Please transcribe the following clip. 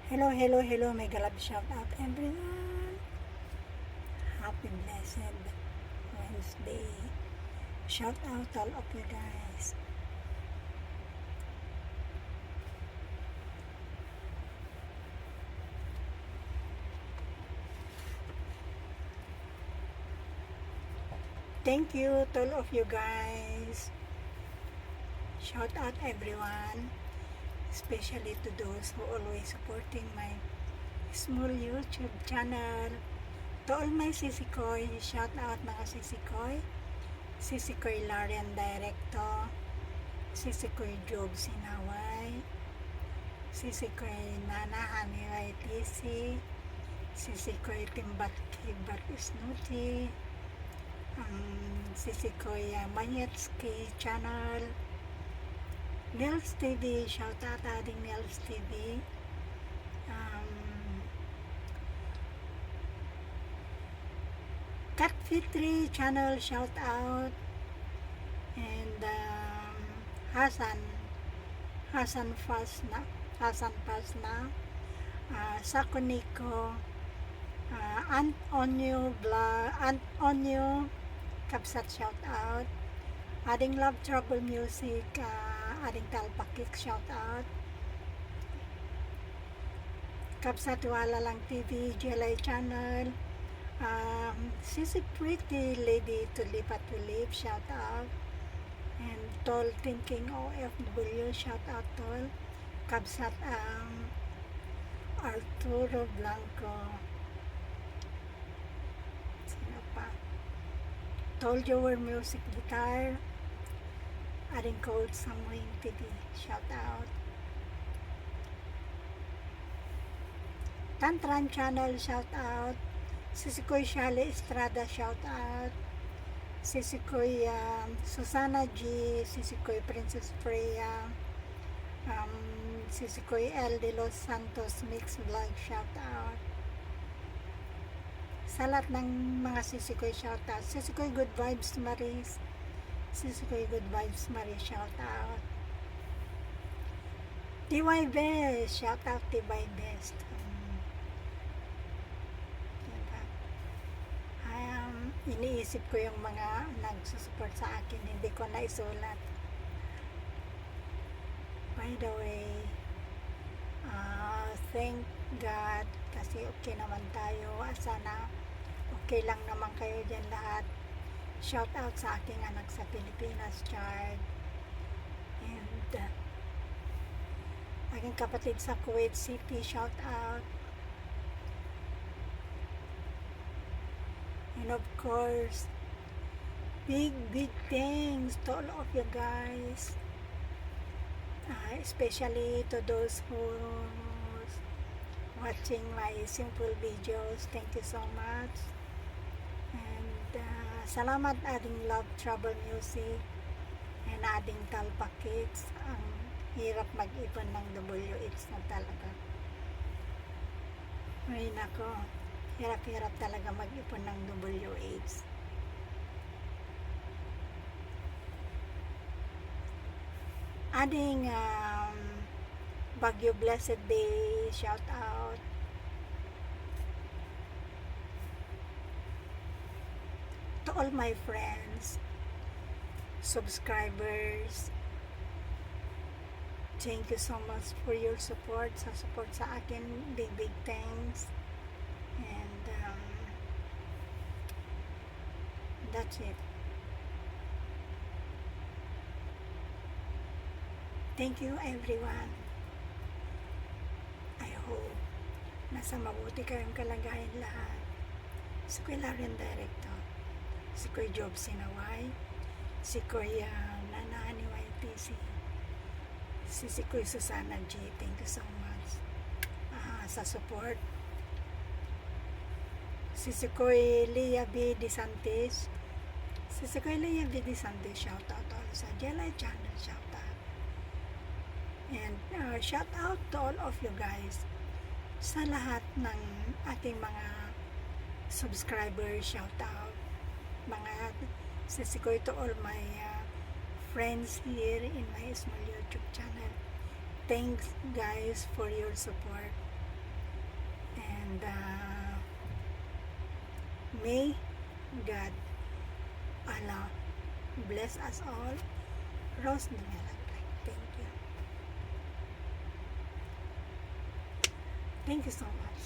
Hello, hello, hello. May galab shout out everyone. Happy blessed Wednesday. Shout out all of you guys. Thank you to all of you guys. Shout out everyone. Especially to those who always supporting my small YouTube channel. To all my sisikoy, shout out mga sisikoy. Sisikoy Larian Directo. Sisikoy Job Sinaway. Sisikoy Nana Haniway TC. Sisikoy Timbat Kibat Isnuti. Sisikoy Manyetski channel. Nels TV, shout out ating Nels TV. Kat Fitri channel, shout out. And Hasan Fasna, Sakoniko, Antonio Bla, Antonio Kapsat, shout out. Ading Love Trouble Music, ading Talpakik, shout out. Kapsat Wala Lang TV, Jelay channel. Sisi Pretty Lady Tulipa Tulip, shout out. And Tol Thinking OFW, shout out Tol. Kapsat Arturo Blanco. Sino pa? Tol Jower Music Guitar. Ading Cold Samwing TV, shout out. Tantran channel, shout out. Sisikoy Shale Estrada, shout out. Sisikoy Susana G, Sisikoy Princess Freya, Sisikoy El de los Santos Mix Vlog, shout out. Sa lahat ng mga sisikoy, shout out. Sisikoy Good Vibes Maris, Sisikoy Good Vibes Maris, shout out. TY Best, shout out TY Best. Iniisip ko yung mga nagsusupport sa akin, hindi ko na isulat. By the way, thank God kasi okay naman tayo. Sana okay lang naman kayo dyan lahat. Shout out sa aking anak sa Pilipinas, Chard. And aking kapatid sa Kuwait City, shout out. And of course, big thanks to all of you guys. Especially to those who's watching my simple videos. Thank you so much. And salamat ading Love Trouble Music and ading Talpakits. Ang hirap mag-ipon ng WH na talaga. Ay nako. Hirap-hirap talaga mag-ipon ng WH. Ading Bagyo Blessed Day, shout out. To all my friends, subscribers, thank you so much for your support. Sa support sa akin, big thanks. And that's it. Thank you everyone. I hope nasa mabuti kayong kalagayan lahat. Si Kuya Larian Directo, si Kuya Job Sinaway, si Kuya Nana Haniway TC, si Kuya Susana G. Thank you so much sa support. Sisikoy Leah B. DeSantis. Sisikoy Leah B. DeSantis, shout out all sa Jelay channel, shout out. And shout out to all of you guys sa lahat ng ating mga subscribers, shout out. Mga sisikoy to all my friends here in my small YouTube channel. Thanks guys for your support. May God, Allah, bless us all. Rose Numera. Thank you. Thank you so much.